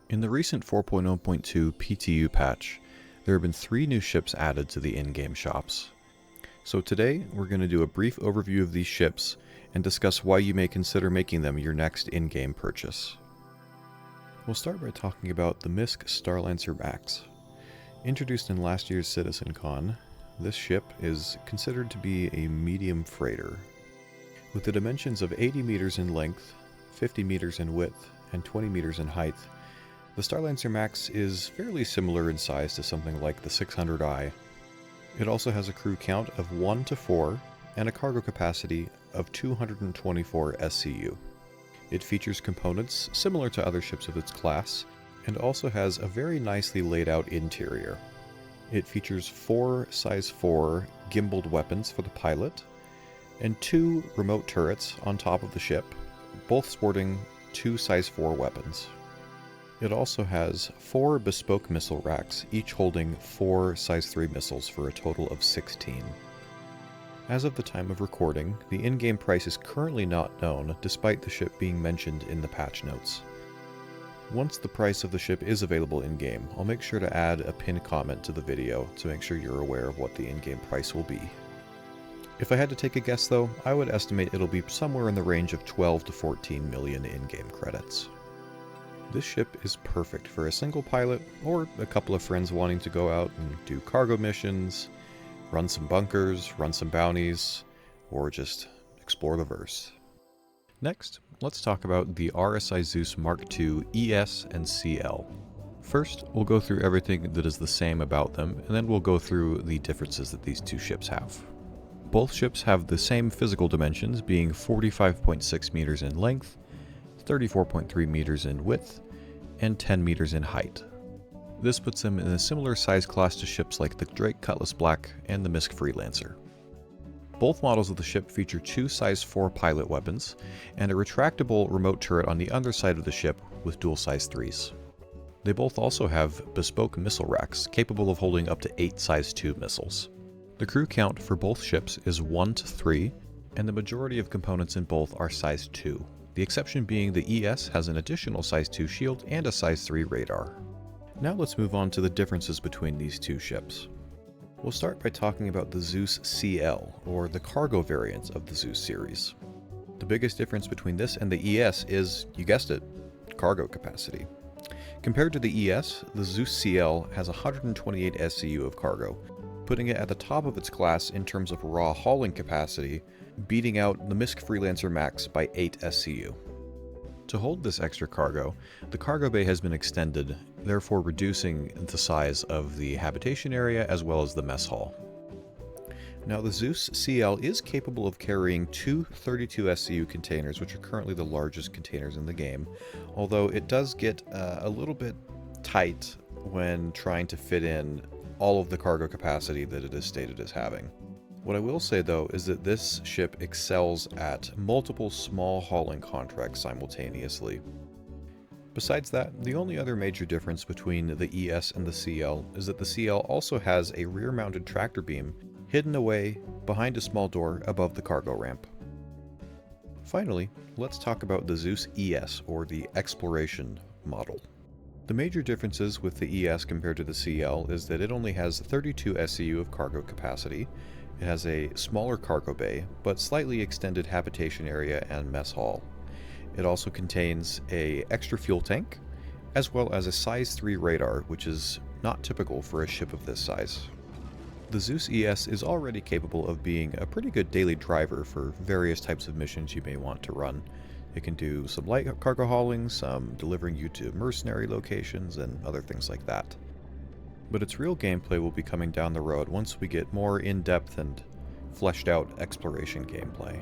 In the recent 4.0.2 PTU patch, there have been 3 new ships added to the in-game shops. So today, we're going to do a brief overview of these ships and discuss why you may consider making them your next in-game purchase. We'll start by talking about the MISC Starlancer Max. Introduced in last year's CitizenCon, this ship is considered to be a medium freighter. With the dimensions of 80 meters in length, 50 meters in width, and 20 meters in height, the Starlancer Max is fairly similar in size to something like the 600i. It also has a crew count of 1 to 4 and a cargo capacity of 224 SCU. It features components similar to other ships of its class, and also has a very nicely laid out interior. It features 4 size 4 gimbaled weapons for the pilot, and 2 remote turrets on top of the ship, both sporting 2 size 4 weapons. It also has 4 bespoke missile racks, each holding 4 size 3 missiles for a total of 16. As of the time of recording, the in-game price is currently not known, despite the ship being mentioned in the patch notes. Once the price of the ship is available in-game, I'll make sure to add a pinned comment to the video to make sure you're aware of what the in-game price will be. If I had to take a guess though, I would estimate it'll be somewhere in the range of 12 to 14 million in-game credits. This ship is perfect for a single pilot or a couple of friends wanting to go out and do cargo missions, run some bunkers, run some bounties, or just explore the verse. Next, let's talk about the RSI Zeus Mark II ES and CL. First, we'll go through everything that is the same about them, and then we'll go through the differences that these two ships have. Both ships have the same physical dimensions, being 45.6 meters in length, 34.3 meters in width, and 10 meters in height. This puts them in a similar size class to ships like the Drake Cutlass Black and the MISC Freelancer. Both models of the ship feature 2 size 4 pilot weapons, and a retractable remote turret on the underside of the ship with dual size 3s. They both also have bespoke missile racks, capable of holding up to 8 size 2 missiles. The crew count for both ships is 1 to 3, and the majority of components in both are size 2. The exception being the ES has an additional size 2 shield and a size 3 radar. Now let's move on to the differences between these two ships. We'll start by talking about the Zeus CL, or the cargo variant of the Zeus series. The biggest difference between this and the ES is, you guessed it, cargo capacity. Compared to the ES, the Zeus CL has 128 SCU of cargo, putting it at the top of its class in terms of raw hauling capacity, beating out the MISC Freelancer Max by 8 SCU. To hold this extra cargo, the cargo bay has been extended, therefore reducing the size of the habitation area as well as the mess hall. Now the Zeus CL is capable of carrying 2 32 SCU containers, which are currently the largest containers in the game, although it does get a little bit tight when trying to fit in all of the cargo capacity that it is stated as having. What I will say though is that this ship excels at multiple small hauling contracts simultaneously. Besides that, the only other major difference between the ES and the CL is that the CL also has a rear-mounted tractor beam hidden away behind a small door above the cargo ramp. Finally, let's talk about the Zeus ES, or the Exploration model. The major differences with the ES compared to the CL is that it only has 32 SCU of cargo capacity, it has a smaller cargo bay, but slightly extended habitation area and mess hall. It also contains an extra fuel tank, as well as a size 3 radar, which is not typical for a ship of this size. The Zeus ES is already capable of being a pretty good daily driver for various types of missions you may want to run. It can do some light cargo hauling, some delivering you to mercenary locations, and other things like that. But its real gameplay will be coming down the road once we get more in-depth and fleshed out exploration gameplay.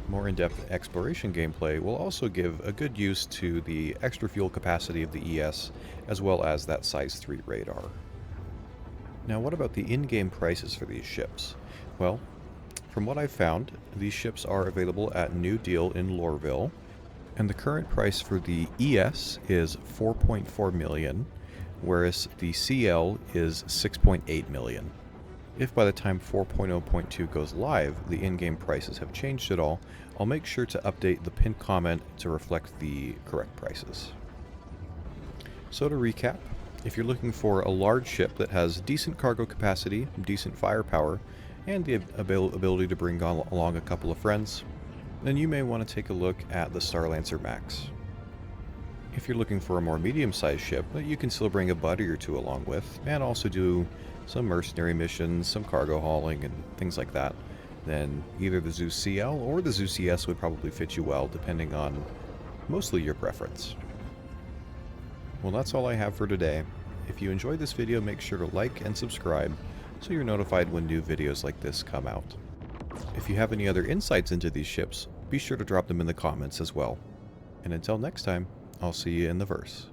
More in-depth exploration gameplay will also give a good use to the extra fuel capacity of the ES, as well as that size 3 radar. Now what about the in-game prices for these ships? Well, from what I've found, these ships are available at New Deal in Loreville, and the current price for the ES is 4.4 million, whereas the CL is 6.8 million. If by the time 4.0.2 goes live, the in-game prices have changed at all, I'll make sure to update the pinned comment to reflect the correct prices. So to recap, if you're looking for a large ship that has decent cargo capacity, decent firepower, and the ability to bring along a couple of friends, then you may want to take a look at the Starlancer Max. If you're looking for a more medium-sized ship that you can still bring a buddy or two along with, and also do some mercenary missions, some cargo hauling, and things like that, then either the Zeus CL or the Zeus ES would probably fit you well, depending on mostly your preference. Well, that's all I have for today. If you enjoyed this video, make sure to like and subscribe so you're notified when new videos like this come out. If you have any other insights into these ships, be sure to drop them in the comments as well. And until next time, I'll see you in the verse.